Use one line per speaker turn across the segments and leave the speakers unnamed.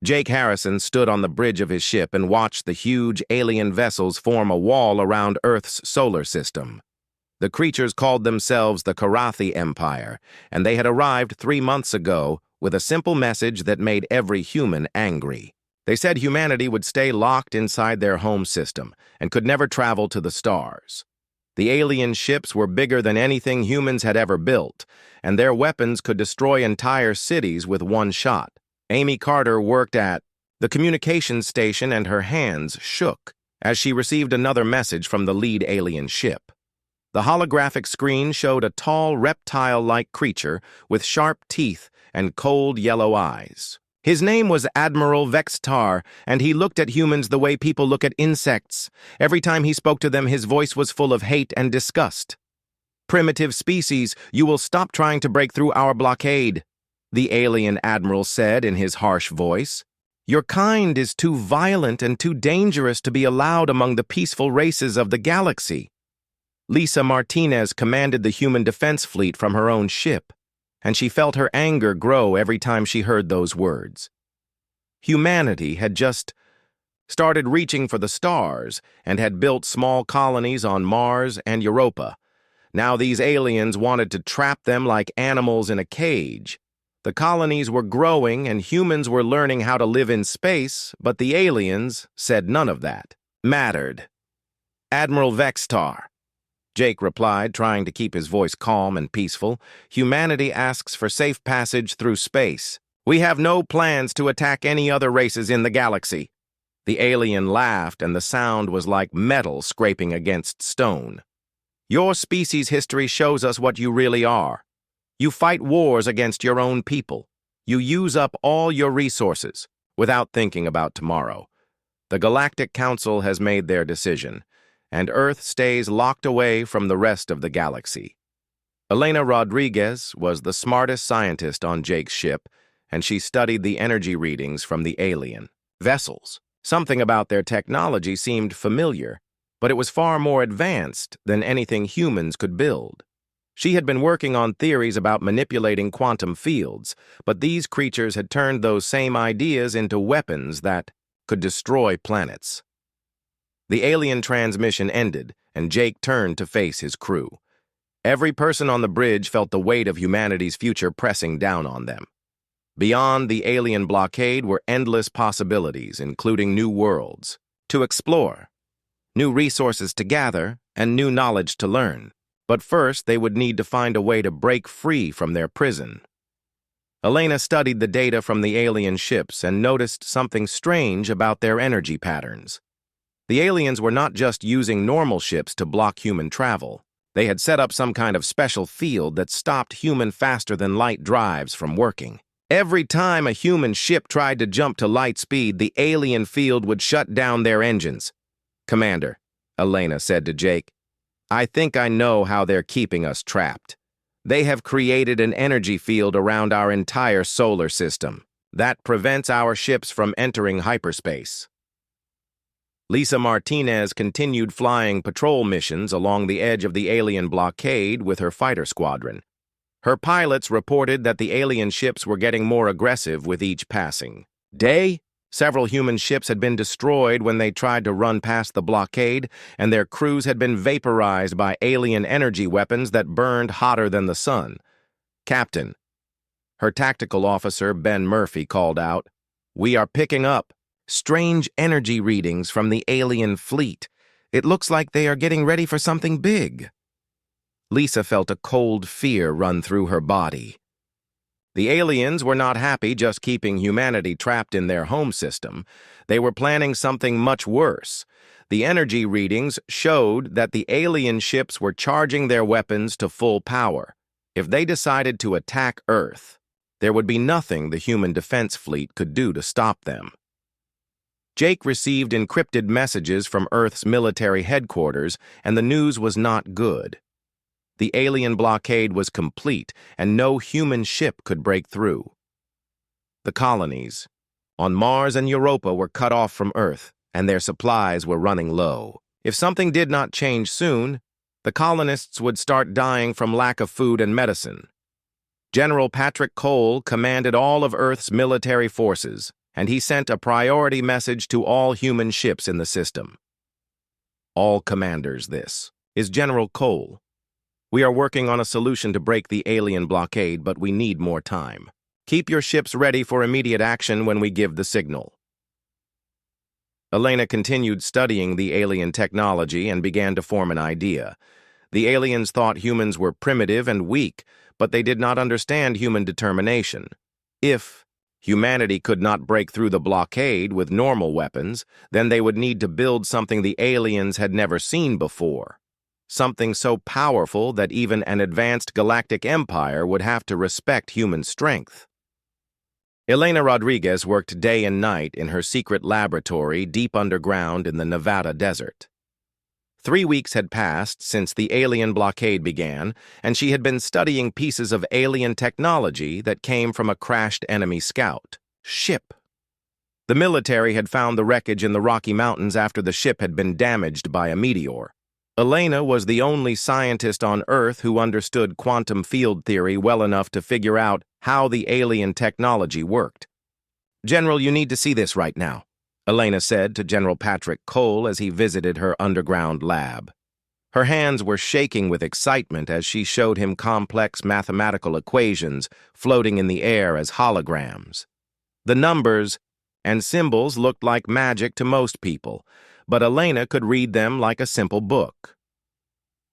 Jake Harrison stood on the bridge of his ship and watched the huge alien vessels form a wall around Earth's solar system. The creatures called themselves the Karathi Empire, and they had arrived 3 months ago with a simple message that made every human angry. They said humanity would stay locked inside their home system and could never travel to the stars. The alien ships were bigger than anything humans had ever built, and their weapons could destroy entire cities with one shot. Amy Carter worked at the communications station, and her hands shook as she received another message from the lead alien ship. The holographic screen showed a tall, reptile-like creature with sharp teeth and cold yellow eyes. His name was Admiral Vextar, and he looked at humans the way people look at insects. Every time he spoke to them, his voice was full of hate and disgust. "Primitive species, you will stop trying to break through our blockade," the alien admiral said in his harsh voice. "Your kind is too violent and too dangerous to be allowed among the peaceful races of the galaxy." Lisa Martinez commanded the human defense fleet from her own ship, and she felt her anger grow every time she heard those words. Humanity had just started reaching for the stars and had built small colonies on Mars and Europa. Now these aliens wanted to trap them like animals in a cage. The colonies were growing and humans were learning how to live in space, but the aliens said none of that mattered. "Admiral Vextar," Jake replied, trying to keep his voice calm and peaceful, "humanity asks for safe passage through space. We have no plans to attack any other races in the galaxy." The alien laughed, and the sound was like metal scraping against stone. "Your species' history shows us what you really are. You fight wars against your own people. You use up all your resources without thinking about tomorrow. The Galactic Council has made their decision, and Earth stays locked away from the rest of the galaxy." Elena Rodriguez was the smartest scientist on Jake's ship, and she studied the energy readings from the alien vessels. Something about their technology seemed familiar, but it was far more advanced than anything humans could build. She had been working on theories about manipulating quantum fields, but these creatures had turned those same ideas into weapons that could destroy planets. The alien transmission ended, and Jake turned to face his crew. Every person on the bridge felt the weight of humanity's future pressing down on them. Beyond the alien blockade were endless possibilities, including new worlds to explore, new resources to gather, and new knowledge to learn. But first, they would need to find a way to break free from their prison. Elena studied the data from the alien ships and noticed something strange about their energy patterns. The aliens were not just using normal ships to block human travel. They had set up some kind of special field that stopped human faster-than-light drives from working. Every time a human ship tried to jump to light speed, the alien field would shut down their engines. "Commander," Elena said to Jake, "I think I know how they're keeping us trapped. They have created an energy field around our entire solar system that prevents our ships from entering hyperspace." Lisa Martinez continued flying patrol missions along the edge of the alien blockade with her fighter squadron. Her pilots reported that the alien ships were getting more aggressive with each passing day. Several human ships had been destroyed when they tried to run past the blockade, and their crews had been vaporized by alien energy weapons that burned hotter than the sun. "Captain," her tactical officer, Ben Murphy, called out, "we are picking up strange energy readings from the alien fleet. It looks like they are getting ready for something big." Lisa felt a cold fear run through her body. The aliens were not happy just keeping humanity trapped in their home system. They were planning something much worse. The energy readings showed that the alien ships were charging their weapons to full power. If they decided to attack Earth, there would be nothing the human defense fleet could do to stop them. Jake received encrypted messages from Earth's military headquarters, and the news was not good. The alien blockade was complete, and no human ship could break through. The colonies on Mars and Europa were cut off from Earth, and their supplies were running low. If something did not change soon, the colonists would start dying from lack of food and medicine. General Patrick Cole commanded all of Earth's military forces, and he sent a priority message to all human ships in the system. All commanders, this is General Cole. We are working on a solution to break the alien blockade, but we need more time. Keep your ships ready for immediate action when we give the signal. Elena continued studying the alien technology and began to form an idea. The aliens thought humans were primitive and weak, but they did not understand human determination. If humanity could not break through the blockade with normal weapons, then they would need to build something the aliens had never seen before. Something so powerful that even an advanced galactic empire would have to respect human strength. Elena Rodriguez worked day and night in her secret laboratory deep underground in the Nevada desert. 3 weeks had passed since the alien blockade began, and she had been studying pieces of alien technology that came from a crashed enemy scout ship. The military had found the wreckage in the Rocky Mountains after the ship had been damaged by a meteor. Elena was the only scientist on Earth who understood quantum field theory well enough to figure out how the alien technology worked. "General, you need to see this right now," Elena said to General Patrick Cole as he visited her underground lab. Her hands were shaking with excitement as she showed him complex mathematical equations floating in the air as holograms. The numbers and symbols looked like magic to most people, but Elena could read them like a simple book.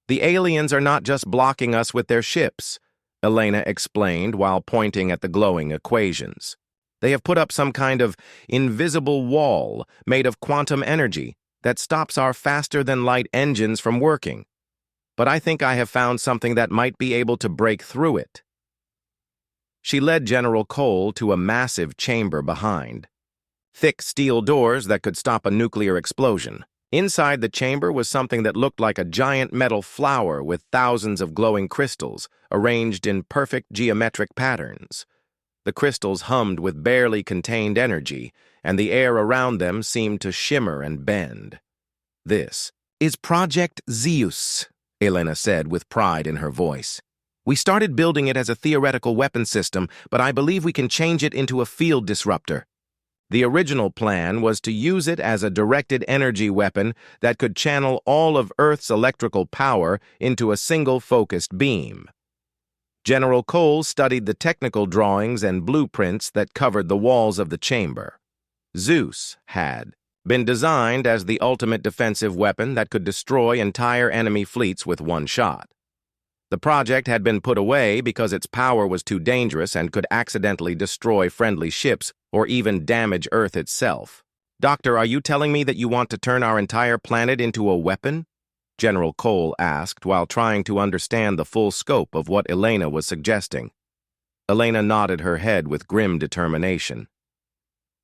"The aliens are not just blocking us with their ships," Elena explained while pointing at the glowing equations. "They have put up some kind of invisible wall made of quantum energy that stops our faster-than-light engines from working. But I think I have found something that might be able to break through it." She led General Cole to a massive chamber behind. Thick steel doors that could stop a nuclear explosion. Inside the chamber was something that looked like a giant metal flower with thousands of glowing crystals arranged in perfect geometric patterns. The crystals hummed with barely contained energy, and the air around them seemed to shimmer and bend. "This is Project ZEUS," Elena said with pride in her voice. "We started building it as a theoretical weapon system, but I believe we can change it into a field disruptor. The original plan was to use it as a directed energy weapon that could channel all of Earth's electrical power into a single focused beam." General Cole studied the technical drawings and blueprints that covered the walls of the chamber. ZEUS had been designed as the ultimate defensive weapon that could destroy entire enemy fleets with one shot. The project had been put away because its power was too dangerous and could accidentally destroy friendly ships or even damage Earth itself. "Doctor, are you telling me that you want to turn our entire planet into a weapon?" General Cole asked while trying to understand the full scope of what Elena was suggesting. Elena nodded her head with grim determination.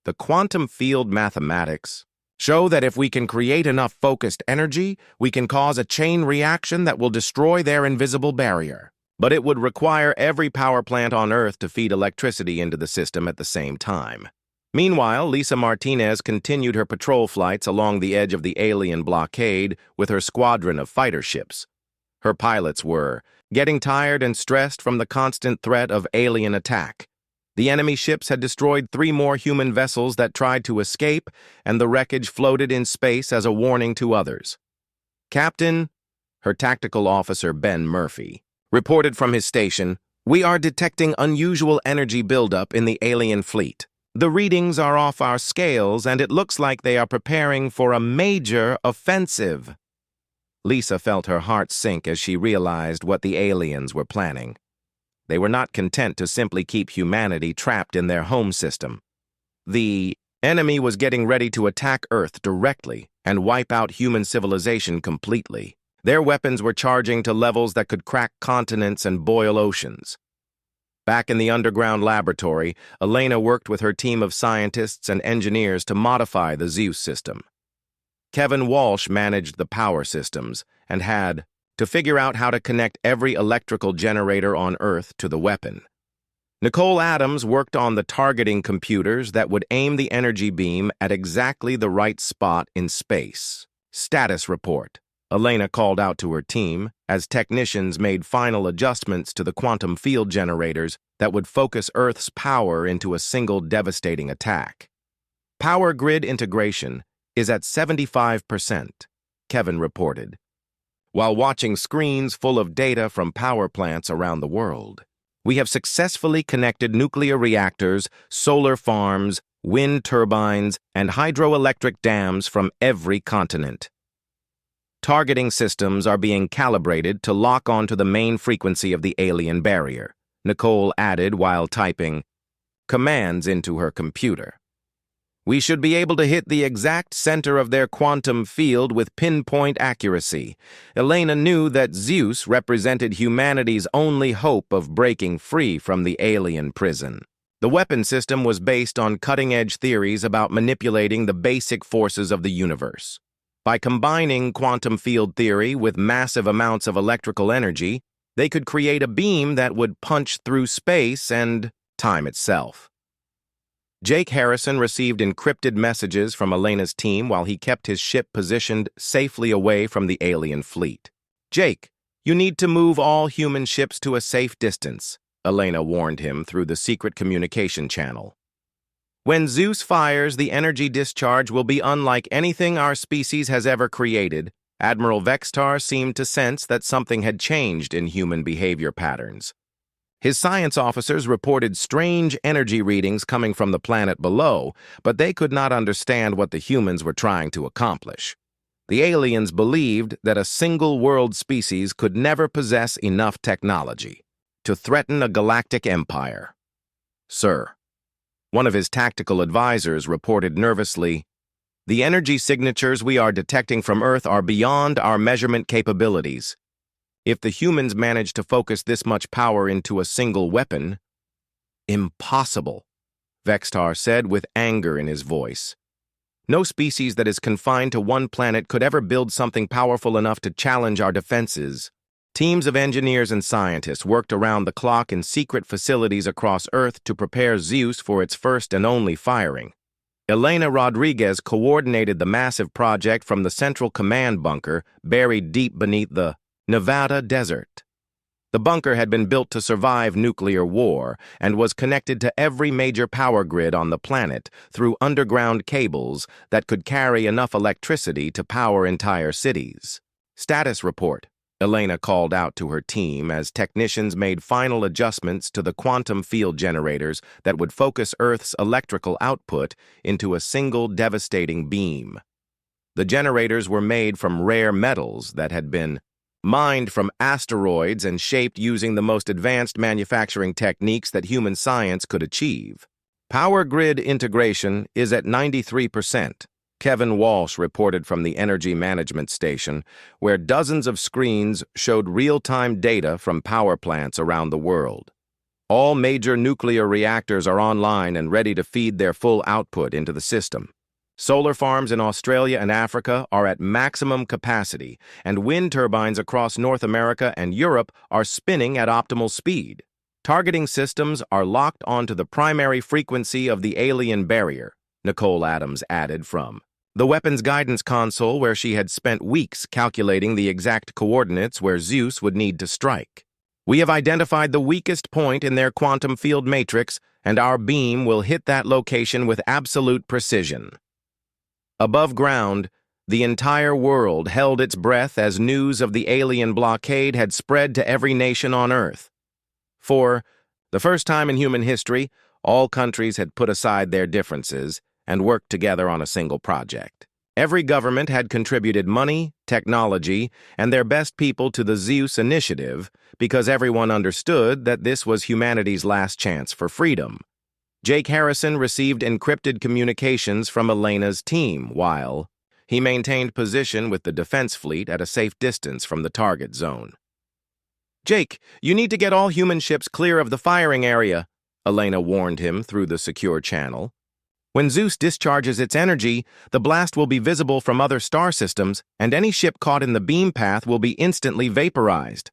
"The quantum field mathematics show that if we can create enough focused energy, we can cause a chain reaction that will destroy their invisible barrier. But it would require every power plant on Earth to feed electricity into the system at the same time." Meanwhile, Lisa Martinez continued her patrol flights along the edge of the alien blockade with her squadron of fighter ships. Her pilots were getting tired and stressed from the constant threat of alien attack. The enemy ships had destroyed 3 more human vessels that tried to escape, and the wreckage floated in space as a warning to others. "Captain," her tactical officer Ben Murphy reported from his station, "We are detecting unusual energy buildup in the alien fleet. The readings are off our scales, and it looks like they are preparing for a major offensive." Lisa felt her heart sink as she realized what the aliens were planning. They were not content to simply keep humanity trapped in their home system. The enemy was getting ready to attack Earth directly and wipe out human civilization completely. Their weapons were charging to levels that could crack continents and boil oceans. Back in the underground laboratory, Elena worked with her team of scientists and engineers to modify the ZEUS system. Kevin Walsh managed the power systems and had to figure out how to connect every electrical generator on Earth to the weapon. Nicole Adams worked on the targeting computers that would aim the energy beam at exactly the right spot in space. "Status report," Elena called out to her team as technicians made final adjustments to the quantum field generators that would focus Earth's power into a single devastating attack. Power grid integration is at 75%, Kevin reported, while watching screens full of data from power plants around the world. We have successfully connected nuclear reactors, solar farms, wind turbines, and hydroelectric dams from every continent. Targeting systems are being calibrated to lock onto the main frequency of the alien barrier, Nicole added while typing commands into her computer. We should be able to hit the exact center of their quantum field with pinpoint accuracy. Elena knew that ZEUS represented humanity's only hope of breaking free from the alien prison. The weapon system was based on cutting-edge theories about manipulating the basic forces of the universe. By combining quantum field theory with massive amounts of electrical energy, they could create a beam that would punch through space and time itself. Jake Harrison received encrypted messages from Elena's team while he kept his ship positioned safely away from the alien fleet. Jake, you need to move all human ships to a safe distance, Elena warned him through the secret communication channel. When ZEUS fires, the energy discharge will be unlike anything our species has ever created. Admiral Vextar seemed to sense that something had changed in human behavior patterns. His science officers reported strange energy readings coming from the planet below, but they could not understand what the humans were trying to accomplish. The aliens believed that a single world species could never possess enough technology to threaten a galactic empire. Sir, one of his tactical advisors reported nervously, the energy signatures we are detecting from Earth are beyond our measurement capabilities. If the humans manage to focus this much power into a single weapon, impossible, Vextar said with anger in his voice. No species that is confined to one planet could ever build something powerful enough to challenge our defenses. Teams of engineers and scientists worked around the clock in secret facilities across Earth to prepare ZEUS for its first and only firing. Elena Rodriguez coordinated the massive project from the Central Command bunker buried deep beneath the Nevada desert. The bunker had been built to survive nuclear war and was connected to every major power grid on the planet through underground cables that could carry enough electricity to power entire cities. Status report, Elena called out to her team as technicians made final adjustments to the quantum field generators that would focus Earth's electrical output into a single devastating beam. The generators were made from rare metals that had been mined from asteroids and shaped using the most advanced manufacturing techniques that human science could achieve. Power grid integration is at 93%, Kevin Walsh reported from the Energy Management Station, where dozens of screens showed real-time data from power plants around the world. All major nuclear reactors are online and ready to feed their full output into the system. Solar farms in Australia and Africa are at maximum capacity, and wind turbines across North America and Europe are spinning at optimal speed. Targeting systems are locked onto the primary frequency of the alien barrier, Nicole Adams added from the weapons guidance console where she had spent weeks calculating the exact coordinates where ZEUS would need to strike. We have identified the weakest point in their quantum field matrix, and our beam will hit that location with absolute precision. Above ground, the entire world held its breath as news of the alien blockade had spread to every nation on Earth. For the first time in human history, all countries had put aside their differences and worked together on a single project. Every government had contributed money, technology, and their best people to the ZEUS initiative because everyone understood that this was humanity's last chance for freedom. Jake Harrison received encrypted communications from Elena's team while he maintained position with the defense fleet at a safe distance from the target zone. Jake, you need to get all human ships clear of the firing area, Elena warned him through the secure channel. When ZEUS discharges its energy, the blast will be visible from other star systems, and any ship caught in the beam path will be instantly vaporized.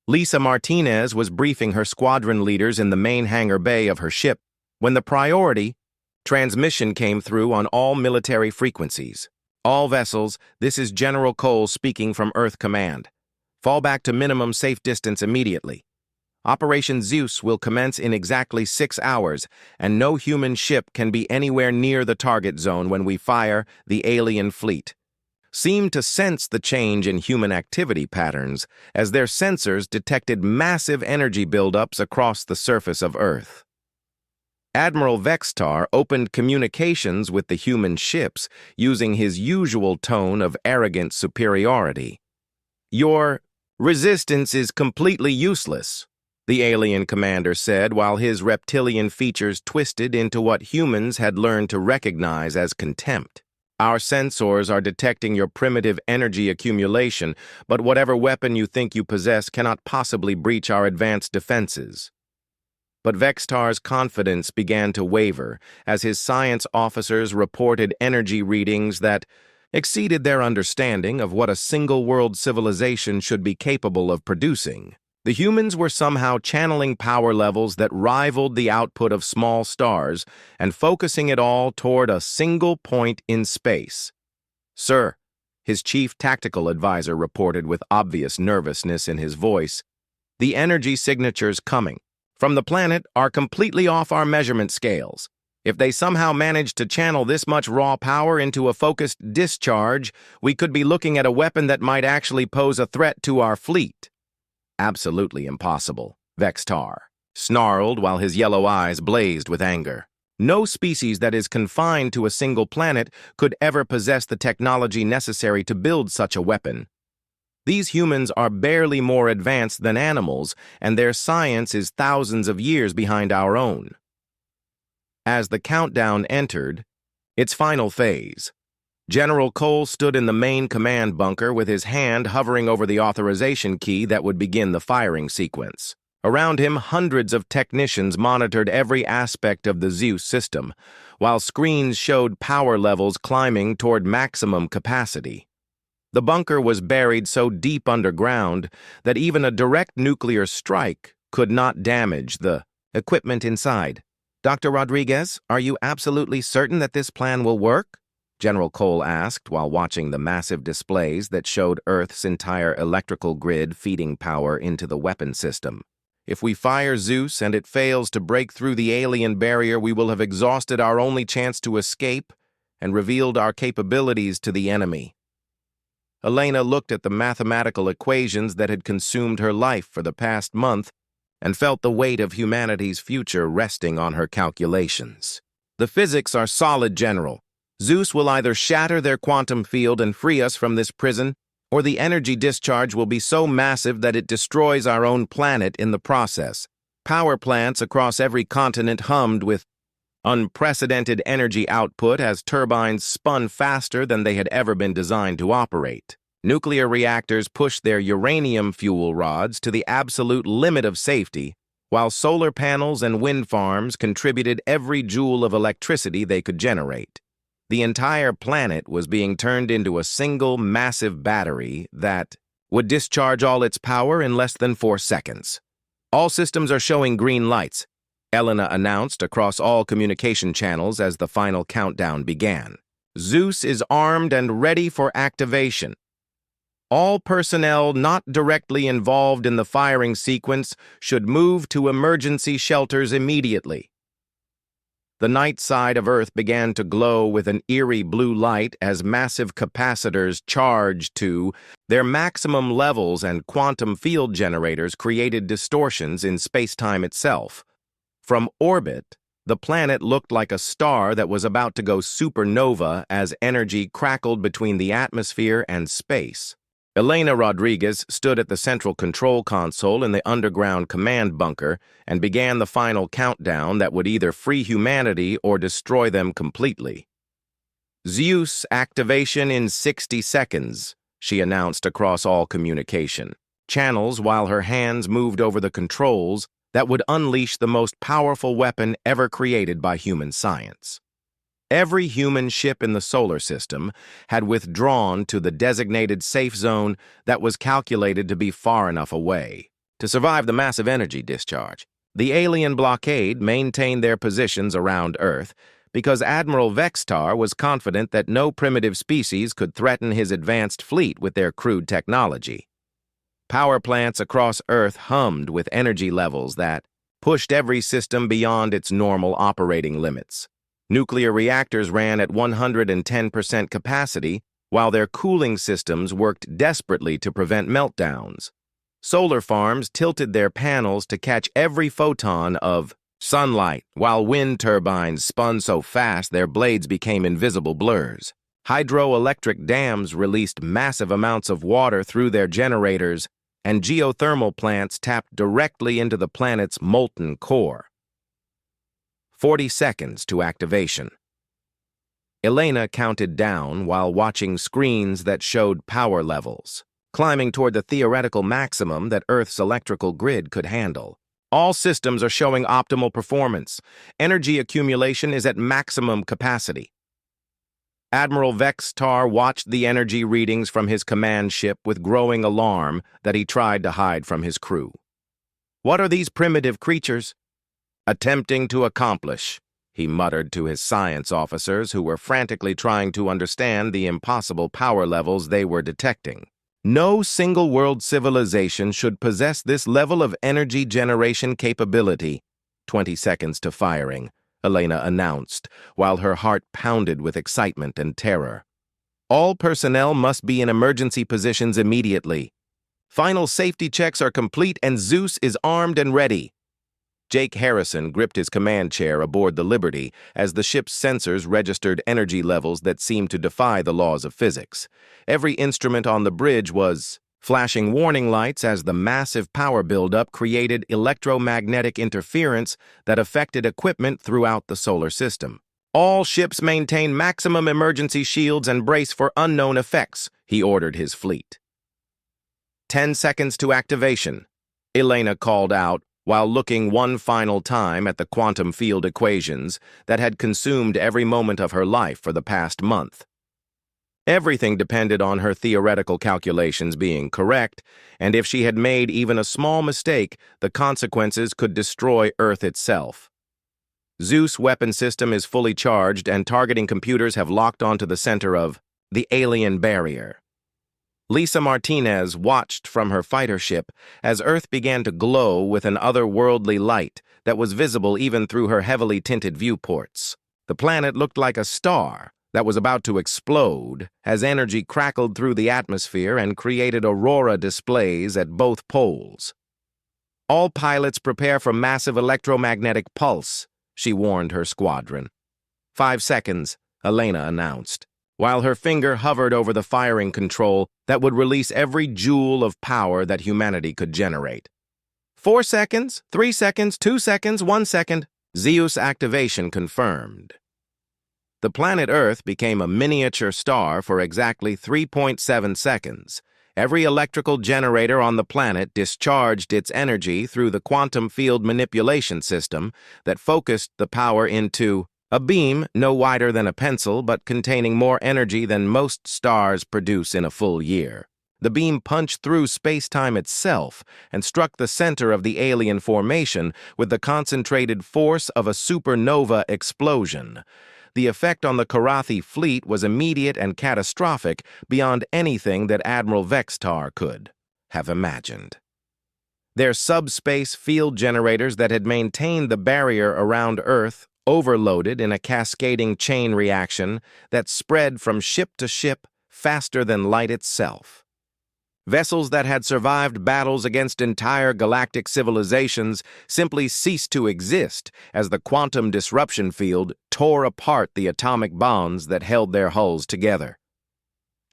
Lisa Martinez was briefing her squadron leaders in the main hangar bay of her ship when the priority transmission came through on all military frequencies. All vessels, this is General Cole speaking from Earth Command. Fall back to minimum safe distance immediately. Operation ZEUS will commence in exactly 6 hours, and no human ship can be anywhere near the target zone when we fire the alien fleet. Seemed to sense the change in human activity patterns as their sensors detected massive energy buildups across the surface of Earth. Admiral Vextar opened communications with the human ships using his usual tone of arrogant superiority. "Your resistance is completely useless," the alien commander said while his reptilian features twisted into what humans had learned to recognize as contempt. "Our sensors are detecting your primitive energy accumulation, but whatever weapon you think you possess cannot possibly breach our advanced defenses." But Vextar's confidence began to waver as his science officers reported energy readings that exceeded their understanding of what a single-world civilization should be capable of producing. The humans were somehow channeling power levels that rivaled the output of small stars and focusing it all toward a single point in space. "Sir," his chief tactical advisor reported with obvious nervousness in his voice, "the energy signatures coming from the planet are completely off our measurement scales. If they somehow manage to channel this much raw power into a focused discharge, we could be looking at a weapon that might actually pose a threat to our fleet." "Absolutely impossible," Vextar snarled while his yellow eyes blazed with anger. "No species that is confined to a single planet could ever possess the technology necessary to build such a weapon. These humans are barely more advanced than animals, and their science is thousands of years behind our own." As the countdown entered its final phase, General Cole stood in the main command bunker with his hand hovering over the authorization key that would begin the firing sequence. Around him, hundreds of technicians monitored every aspect of the ZEUS system, while screens showed power levels climbing toward maximum capacity. The bunker was buried so deep underground that even a direct nuclear strike could not damage the equipment inside. "Dr. Rodriguez, are you absolutely certain that this plan will work?" General Cole asked while watching the massive displays that showed Earth's entire electrical grid feeding power into the weapon system. "If we fire ZEUS and it fails to break through the alien barrier, we will have exhausted our only chance to escape and revealed our capabilities to the enemy." Elena looked at the mathematical equations that had consumed her life for the past month and felt the weight of humanity's future resting on her calculations. "The physics are solid, General. ZEUS will either shatter their quantum field and free us from this prison, or the energy discharge will be so massive that it destroys our own planet in the process." Power plants across every continent hummed with unprecedented energy output as turbines spun faster than they had ever been designed to operate. Nuclear reactors pushed their uranium fuel rods to the absolute limit of safety, while solar panels and wind farms contributed every joule of electricity they could generate. The entire planet was being turned into a single massive battery that would discharge all its power in less than 4 seconds. "All systems are showing green lights," Elena announced across all communication channels as the final countdown began. "ZEUS is armed and ready for activation. All personnel not directly involved in the firing sequence should move to emergency shelters immediately." The night side of Earth began to glow with an eerie blue light as massive capacitors charged to their maximum levels, and quantum field generators created distortions in space-time itself. From orbit, the planet looked like a star that was about to go supernova as energy crackled between the atmosphere and space. Elena Rodriguez stood at the central control console in the underground command bunker and began the final countdown that would either free humanity or destroy them completely. "ZEUS activation in 60 seconds, she announced across all communication channels while her hands moved over the controls that would unleash the most powerful weapon ever created by human science. Every human ship in the solar system had withdrawn to the designated safe zone that was calculated to be far enough away to survive the massive energy discharge. The alien blockade maintained their positions around Earth because Admiral Vextar was confident that no primitive species could threaten his advanced fleet with their crude technology. Power plants across Earth hummed with energy levels that pushed every system beyond its normal operating limits. Nuclear reactors ran at 110% capacity, while their cooling systems worked desperately to prevent meltdowns. Solar farms tilted their panels to catch every photon of sunlight, while wind turbines spun so fast their blades became invisible blurs. Hydroelectric dams released massive amounts of water through their generators, and geothermal plants tapped directly into the planet's molten core. 40 seconds to activation. Elena counted down while watching screens that showed power levels, climbing toward the theoretical maximum that Earth's electrical grid could handle. All systems are showing optimal performance. Energy accumulation is at maximum capacity. Admiral Vex-Tar watched the energy readings from his command ship with growing alarm that he tried to hide from his crew. What are these primitive creatures attempting to accomplish? He muttered to his science officers who were frantically trying to understand the impossible power levels they were detecting. No single-world civilization should possess this level of energy generation capability. 20 seconds to firing, Elena announced, while her heart pounded with excitement and terror. All personnel must be in emergency positions immediately. Final safety checks are complete and ZEUS is armed and ready. Jake Harrison gripped his command chair aboard the Liberty as the ship's sensors registered energy levels that seemed to defy the laws of physics. Every instrument on the bridge was flashing warning lights as the massive power buildup created electromagnetic interference that affected equipment throughout the solar system. All ships maintain maximum emergency shields and brace for unknown effects, he ordered his fleet. 10 seconds to activation, Elena called out, while looking one final time at the quantum field equations that had consumed every moment of her life for the past month. Everything depended on her theoretical calculations being correct, and if she had made even a small mistake, the consequences could destroy Earth itself. ZEUS weapon system is fully charged, and targeting computers have locked onto the center of the alien barrier. Lisa Martinez watched from her fighter ship as Earth began to glow with an otherworldly light that was visible even through her heavily tinted viewports. The planet looked like a star that was about to explode as energy crackled through the atmosphere and created aurora displays at both poles. All pilots prepare for massive electromagnetic pulse, she warned her squadron. 5 seconds, Elena announced, while her finger hovered over the firing control that would release every joule of power that humanity could generate. 4 seconds, 3 seconds, 2 seconds, 1 second. ZEUS activation confirmed. The planet Earth became a miniature star for exactly 3.7 seconds. Every electrical generator on the planet discharged its energy through the quantum field manipulation system that focused the power into a beam no wider than a pencil but containing more energy than most stars produce in a full year. The beam punched through space-time itself and struck the center of the alien formation with the concentrated force of a supernova explosion. The effect on the Karathi fleet was immediate and catastrophic beyond anything that Admiral Vex-Tar could have imagined. Their subspace field generators that had maintained the barrier around Earth overloaded in a cascading chain reaction that spread from ship to ship faster than light itself. Vessels that had survived battles against entire galactic civilizations simply ceased to exist as the quantum disruption field tore apart the atomic bonds that held their hulls together.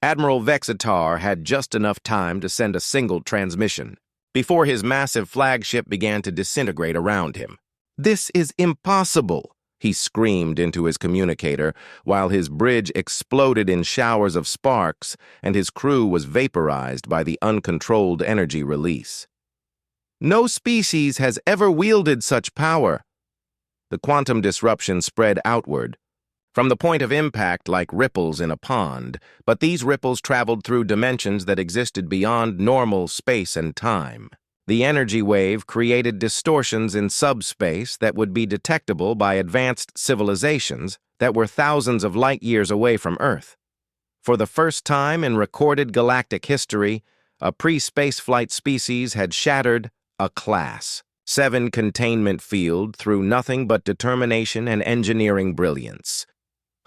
Admiral Vex-Tar had just enough time to send a single transmission before his massive flagship began to disintegrate around him. "This is impossible," he screamed into his communicator while his bridge exploded in showers of sparks and his crew was vaporized by the uncontrolled energy release. "No species has ever wielded such power." The quantum disruption spread outward, from the point of impact like ripples in a pond, but these ripples traveled through dimensions that existed beyond normal space and time. The energy wave created distortions in subspace that would be detectable by advanced civilizations that were thousands of light years away from Earth. For the first time in recorded galactic history, a pre-spaceflight species had shattered a class. 7 containment field through nothing but determination and engineering brilliance.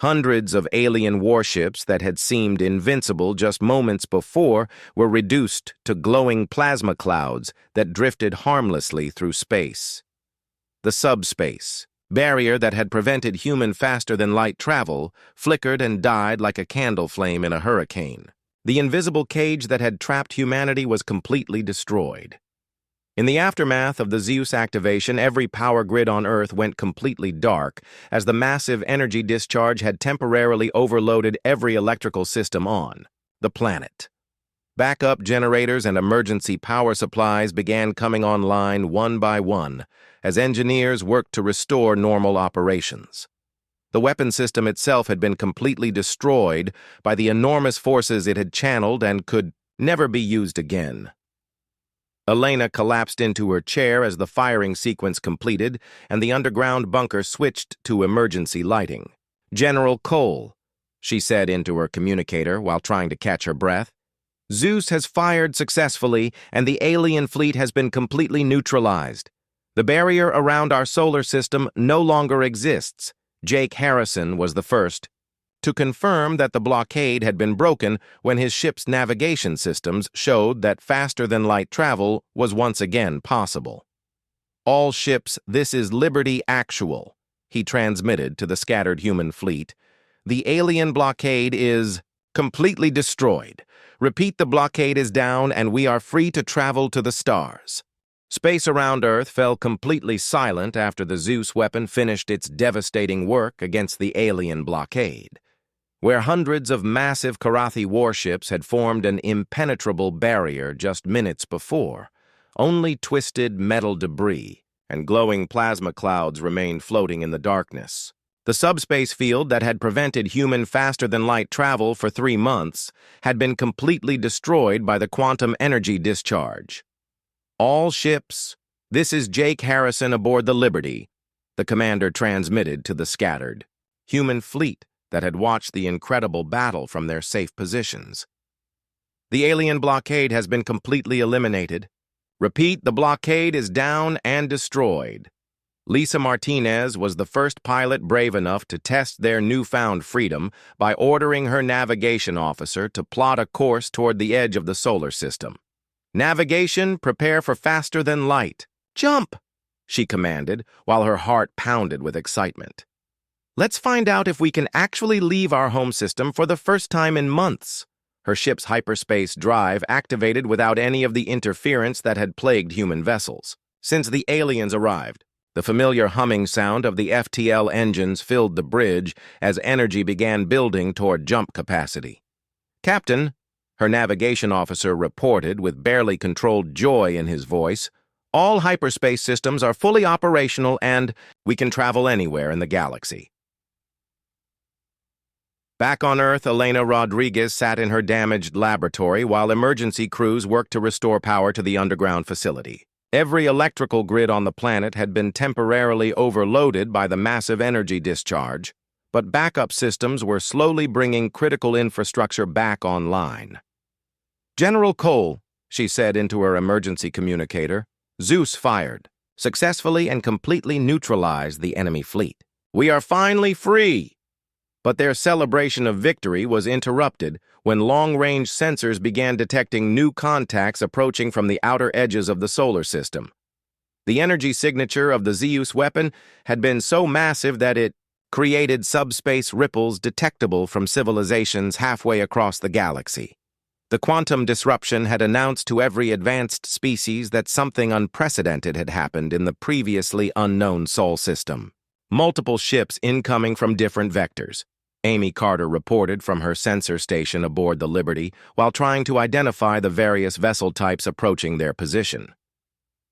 Hundreds of alien warships that had seemed invincible just moments before were reduced to glowing plasma clouds that drifted harmlessly through space. The subspace barrier that had prevented human faster-than-light travel flickered and died like a candle flame in a hurricane. The invisible cage that had trapped humanity was completely destroyed. In the aftermath of the ZEUS activation, every power grid on Earth went completely dark, as the massive energy discharge had temporarily overloaded every electrical system on the planet. Backup generators and emergency power supplies began coming online one by one, as engineers worked to restore normal operations. The weapon system itself had been completely destroyed by the enormous forces it had channeled and could never be used again. Elena collapsed into her chair as the firing sequence completed and the underground bunker switched to emergency lighting. "General Cole," she said into her communicator while trying to catch her breath, "ZEUS has fired successfully and the alien fleet has been completely neutralized. The barrier around our solar system no longer exists." Jake Harrison was the first to confirm that the blockade had been broken when his ship's navigation systems showed that faster-than-light travel was once again possible. "All ships, this is Liberty Actual," he transmitted to the scattered human fleet. "The alien blockade is completely destroyed. Repeat, the blockade is down and we are free to travel to the stars." Space around Earth fell completely silent after the ZEUS weapon finished its devastating work against the alien blockade. Where hundreds of massive Karathi warships had formed an impenetrable barrier just minutes before, only twisted metal debris and glowing plasma clouds remained floating in the darkness. The subspace field that had prevented human faster-than-light travel for 3 months had been completely destroyed by the quantum energy discharge. "All ships, this is Jake Harrison aboard the Liberty," the commander transmitted to the scattered human fleet that had watched the incredible battle from their safe positions. "The alien blockade has been completely eliminated. Repeat, the blockade is down and destroyed." Lisa Martinez was the first pilot brave enough to test their newfound freedom by ordering her navigation officer to plot a course toward the edge of the solar system. "Navigation, prepare for faster than light. Jump!" she commanded, while her heart pounded with excitement. "Let's find out if we can actually leave our home system for the first time in months." Her ship's hyperspace drive activated without any of the interference that had plagued human vessels. Since the aliens arrived, the familiar humming sound of the FTL engines filled the bridge as energy began building toward jump capacity. "Captain," her navigation officer reported with barely controlled joy in his voice, "all hyperspace systems are fully operational and we can travel anywhere in the galaxy." Back on Earth, Elena Rodriguez sat in her damaged laboratory while emergency crews worked to restore power to the underground facility. Every electrical grid on the planet had been temporarily overloaded by the massive energy discharge, but backup systems were slowly bringing critical infrastructure back online. "General Cole," she said into her emergency communicator, "ZEUS fired, successfully and completely neutralized the enemy fleet. We are finally free." But their celebration of victory was interrupted when long-range sensors began detecting new contacts approaching from the outer edges of the solar system. The energy signature of the ZEUS weapon had been so massive that it created subspace ripples detectable from civilizations halfway across the galaxy. The quantum disruption had announced to every advanced species that something unprecedented had happened in the previously unknown Sol system. Multiple ships incoming from different vectors, Amy Carter reported from her sensor station aboard the Liberty while trying to identify the various vessel types approaching their position.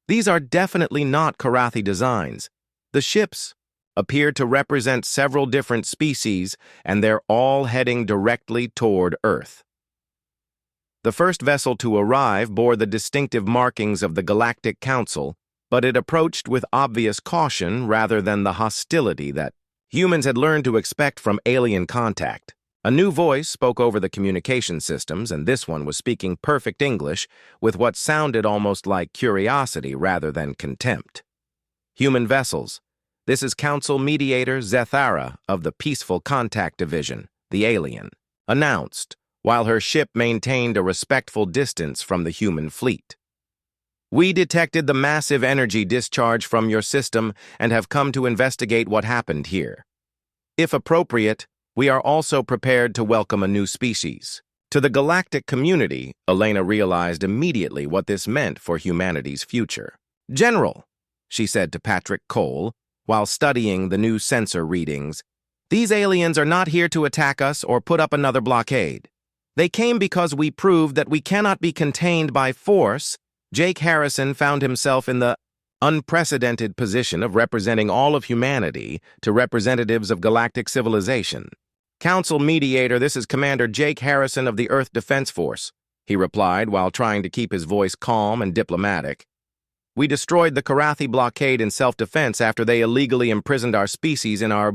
"These are definitely not Karathi designs. The ships appear to represent several different species, and they're all heading directly toward Earth." The first vessel to arrive bore the distinctive markings of the Galactic Council, but it approached with obvious caution rather than the hostility that humans had learned to expect from alien contact. A new voice spoke over the communication systems, and this one was speaking perfect English with what sounded almost like curiosity rather than contempt. Human vessels. This is Council Mediator Zethara of the Peaceful Contact Division, the alien, announced, while her ship maintained a respectful distance from the human fleet. We detected the massive energy discharge from your system and have come to investigate what happened here. If appropriate, we are also prepared to welcome a new species. To the galactic community, Elena realized immediately what this meant for humanity's future. General, she said to Patrick Cole, while studying the new sensor readings, these aliens are not here to attack us or put up another blockade. They came because we proved that we cannot be contained by force. Jake Harrison found himself in the unprecedented position of representing all of humanity to representatives of galactic civilization. Council Mediator, this is Commander Jake Harrison of the Earth Defense Force, he replied while trying to keep his voice calm and diplomatic. We destroyed the Karathi blockade in self-defense after they illegally imprisoned our species in our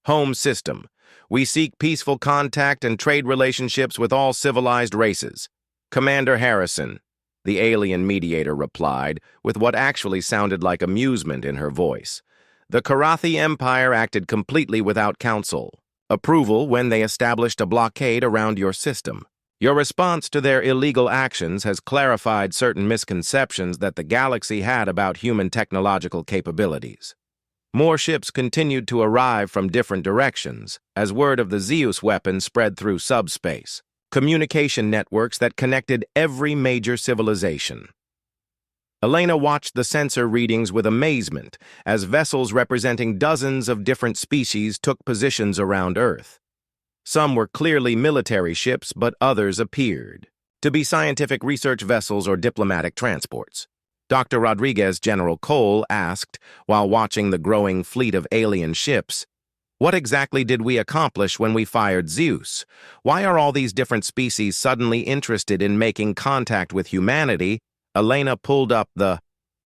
home system. We seek peaceful contact and trade relationships with all civilized races. Commander Harrison, the alien mediator replied, with what actually sounded like amusement in her voice. The Karathi Empire acted completely without counsel approval when they established a blockade around your system. Your response to their illegal actions has clarified certain misconceptions that the galaxy had about human technological capabilities. More ships continued to arrive from different directions as word of the ZEUS weapon spread through subspace, communication networks that connected every major civilization. Elena watched the sensor readings with amazement as vessels representing dozens of different species took positions around Earth. Some were clearly military ships, but others appeared to be scientific research vessels or diplomatic transports. Dr. Rodriguez, General Cole, asked, while watching the growing fleet of alien ships, "What exactly did we accomplish when we fired ZEUS? Why are all these different species suddenly interested in making contact with humanity?" Elena pulled up the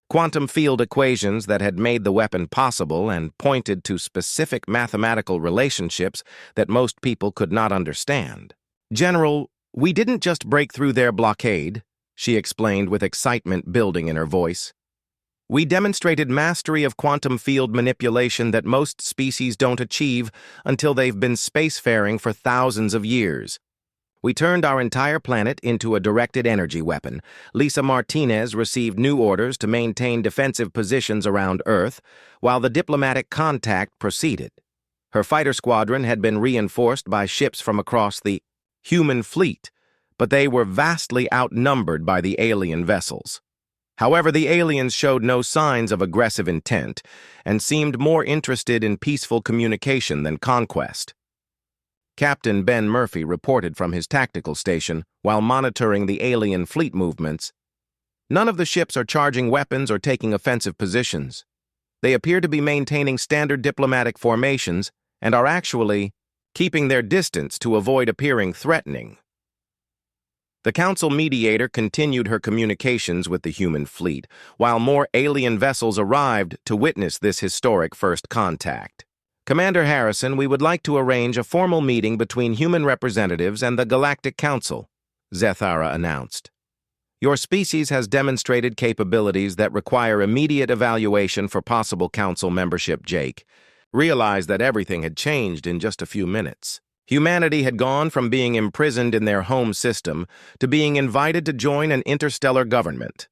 quantum field equations that had made the weapon possible and pointed to specific mathematical relationships that most people could not understand. "General, we didn't just break through their blockade," she explained with excitement building in her voice. "We demonstrated mastery of quantum field manipulation that most species don't achieve until they've been spacefaring for thousands of years. We turned our entire planet into a directed energy weapon. Lisa Martinez received new orders to maintain defensive positions around Earth, while the diplomatic contact proceeded. Her fighter squadron had been reinforced by ships from across the human fleet, but they were vastly outnumbered by the alien vessels. However, the aliens showed no signs of aggressive intent and seemed more interested in peaceful communication than conquest." Captain Ben Murphy reported from his tactical station while monitoring the alien fleet movements. "None of the ships are charging weapons or taking offensive positions. They appear to be maintaining standard diplomatic formations and are actually keeping their distance to avoid appearing threatening." The Council Mediator continued her communications with the human fleet, while more alien vessels arrived to witness this historic first contact. "Commander Harrison, we would like to arrange a formal meeting between human representatives and the Galactic Council," Zethara announced. "Your species has demonstrated capabilities that require immediate evaluation for possible council membership." Jake realized that everything had changed in just a few minutes. Humanity had gone from being imprisoned in their home system to being invited to join an interstellar government.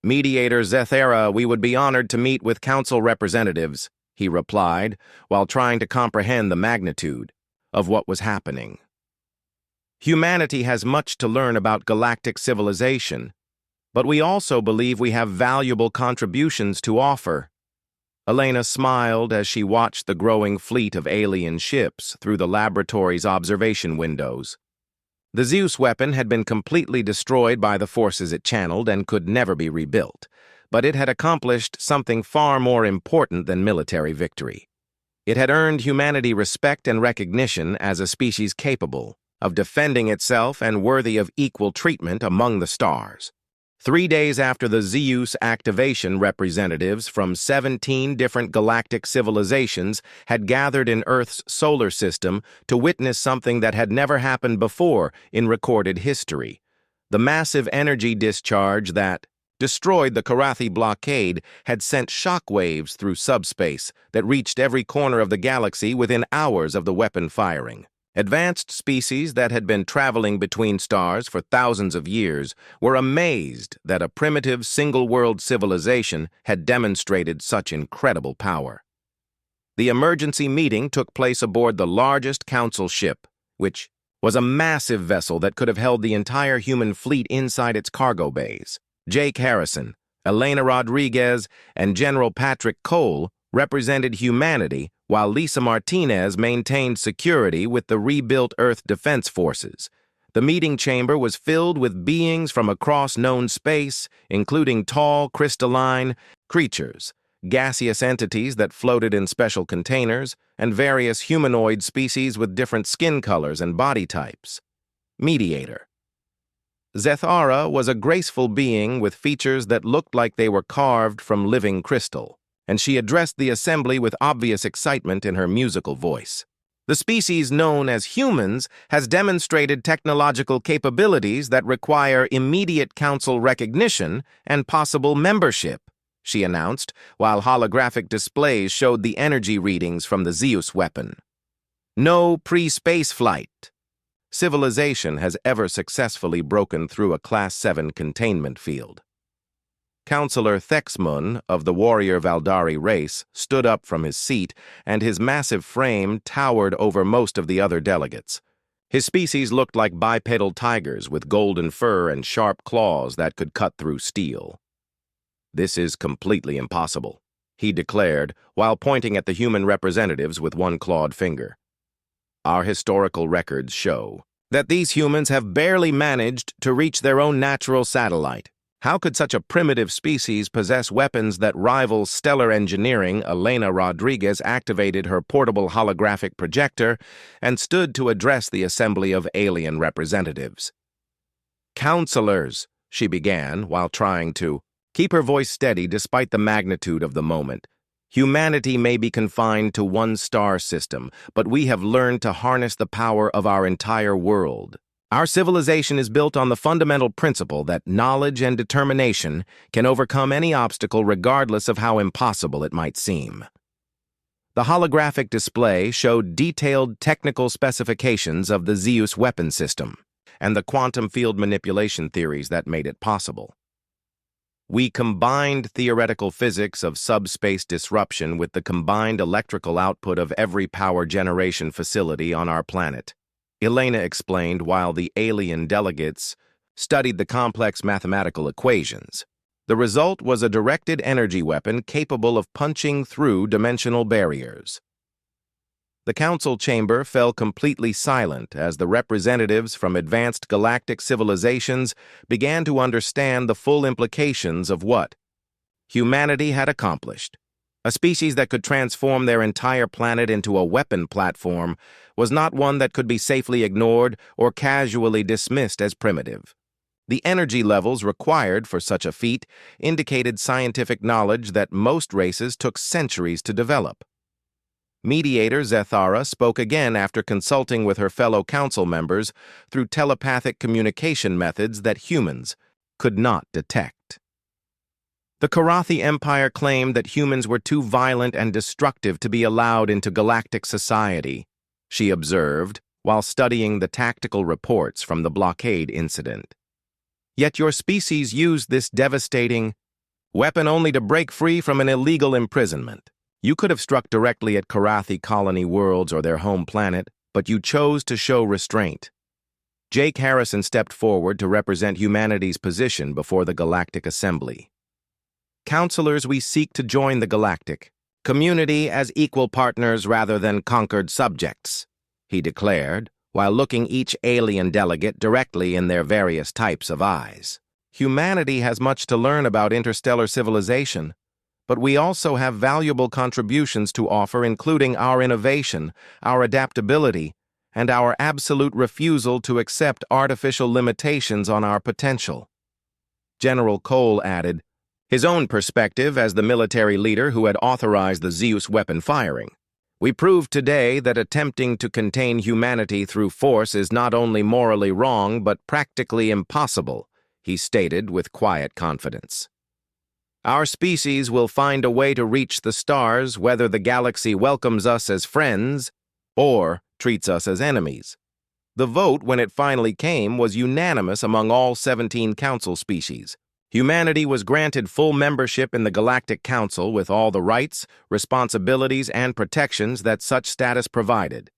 "Mediator Zethara, we would be honored to meet with council representatives," he replied, while trying to comprehend the magnitude of what was happening. "Humanity has much to learn about galactic civilization, but we also believe we have valuable contributions to offer." Elena smiled as she watched the growing fleet of alien ships through the laboratory's observation windows. The ZEUS weapon had been completely destroyed by the forces it channeled and could never be rebuilt, but it had accomplished something far more important than military victory. It had earned humanity respect and recognition as a species capable of defending itself and worthy of equal treatment among the stars. 3 days after the ZEUS activation, representatives from 17 different galactic civilizations had gathered in Earth's solar system to witness something that had never happened before in recorded history. The massive energy discharge that destroyed the Karathi blockade had sent shockwaves through subspace that reached every corner of the galaxy within hours of the weapon firing. Advanced species that had been traveling between stars for thousands of years were amazed that a primitive single-world civilization had demonstrated such incredible power. The emergency meeting took place aboard the largest council ship, which was a massive vessel that could have held the entire human fleet inside its cargo bays. Jake Harrison, Elena Rodriguez, and General Patrick Cole represented humanity, while Lisa Martinez maintained security with the rebuilt Earth Defense Forces. The meeting chamber was filled with beings from across known space, including tall, crystalline creatures, gaseous entities that floated in special containers, and various humanoid species with different skin colors and body types. Mediator. Zethara was a graceful being with features that looked like they were carved from living crystal, and she addressed the assembly with obvious excitement in her musical voice. The species known as humans has demonstrated technological capabilities that require immediate council recognition and possible membership, she announced, while holographic displays showed the energy readings from the ZEUS weapon. No pre-space flight. Civilization has ever successfully broken through a Class 7 containment field. Counselor Thexmun of the warrior Valdari race stood up from his seat, and his massive frame towered over most of the other delegates. His species looked like bipedal tigers with golden fur and sharp claws that could cut through steel. "This is completely impossible," he declared, while pointing at the human representatives with one clawed finger. "Our historical records show that these humans have barely managed to reach their own natural satellite. How could such a primitive species possess weapons that rival stellar engineering?" Elena Rodriguez activated her portable holographic projector and stood to address the assembly of alien representatives. "Counselors," she began, while trying to keep her voice steady despite the magnitude of the moment. "Humanity may be confined to one star system, but we have learned to harness the power of our entire world. Our civilization is built on the fundamental principle that knowledge and determination can overcome any obstacle regardless of how impossible it might seem." The holographic display showed detailed technical specifications of the ZEUS weapon system and the quantum field manipulation theories that made it possible. "We combined theoretical physics of subspace disruption with the combined electrical output of every power generation facility on our planet," Elena explained, while the alien delegates studied the complex mathematical equations. The result was a directed energy weapon capable of punching through dimensional barriers. The council chamber fell completely silent as the representatives from advanced galactic civilizations began to understand the full implications of what humanity had accomplished. A species that could transform their entire planet into a weapon platform was not one that could be safely ignored or casually dismissed as primitive. The energy levels required for such a feat indicated scientific knowledge that most races took centuries to develop. Mediator Zethara spoke again after consulting with her fellow council members through telepathic communication methods that humans could not detect. "The Karathi Empire claimed that humans were too violent and destructive to be allowed into galactic society," she observed, while studying the tactical reports from the blockade incident. "Yet your species used this devastating weapon only to break free from an illegal imprisonment. You could have struck directly at Karathi colony worlds or their home planet, but you chose to show restraint." Jake Harrison stepped forward to represent humanity's position before the Galactic Assembly. "Counselors, we seek to join the galactic community as equal partners rather than conquered subjects," he declared, while looking each alien delegate directly in their various types of eyes. "Humanity has much to learn about interstellar civilization, but we also have valuable contributions to offer, including our innovation, our adaptability, and our absolute refusal to accept artificial limitations on our potential." General Cole added, his own perspective as the military leader who had authorized the ZEUS weapon firing. We proved today that attempting to contain humanity through force is not only morally wrong but practically impossible, he stated with quiet confidence. Our species will find a way to reach the stars whether the galaxy welcomes us as friends or treats us as enemies. The vote, when it finally came, was unanimous among all 17 council species. Humanity was granted full membership in the Galactic Council with all the rights, responsibilities, and protections that such status provided.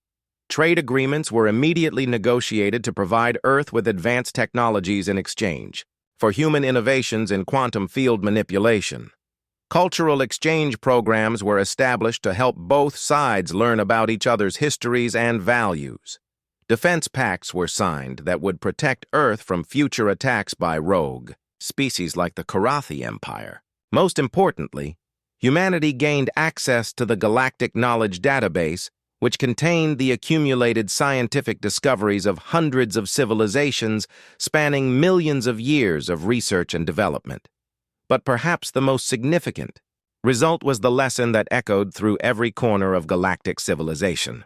Trade agreements were immediately negotiated to provide Earth with advanced technologies in exchange for human innovations in quantum field manipulation. Cultural exchange programs were established to help both sides learn about each other's histories and values. Defense pacts were signed that would protect Earth from future attacks by rogue species like the Karathi Empire. Most importantly, humanity gained access to the Galactic Knowledge Database, which contained the accumulated scientific discoveries of hundreds of civilizations spanning millions of years of research and development. But perhaps the most significant result was the lesson that echoed through every corner of galactic civilization.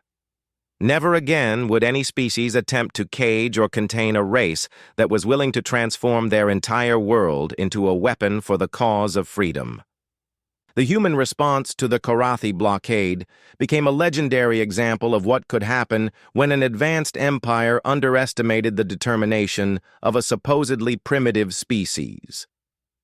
Never again would any species attempt to cage or contain a race that was willing to transform their entire world into a weapon for the cause of freedom. The human response to the Karathi blockade became a legendary example of what could happen when an advanced empire underestimated the determination of a supposedly primitive species.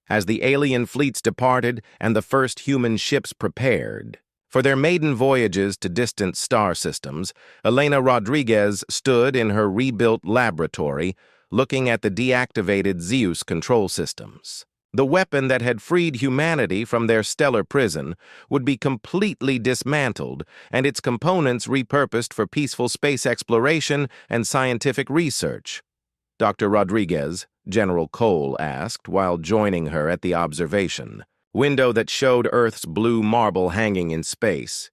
As the alien fleets departed and the first human ships prepared for their maiden voyages to distant star systems, Elena Rodriguez stood in her rebuilt laboratory looking at the deactivated ZEUS control systems. The weapon that had freed humanity from their stellar prison would be completely dismantled and its components repurposed for peaceful space exploration and scientific research. Dr. Rodriguez, General Cole asked while joining her at the observation window that showed Earth's blue marble hanging in space.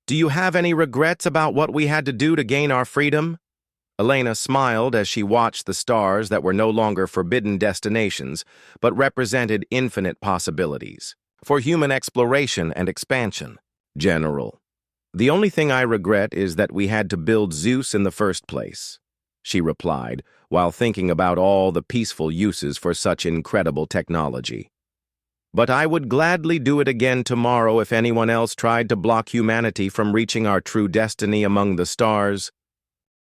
Do you have any regrets about what we had to do to gain our freedom? Elena smiled as she watched the stars that were no longer forbidden destinations, but represented infinite possibilities for human exploration and expansion. General, the only thing I regret is that we had to build ZEUS in the first place, she replied, while thinking about all the peaceful uses for such incredible technology. But I would gladly do it again tomorrow if anyone else tried to block humanity from reaching our true destiny among the stars.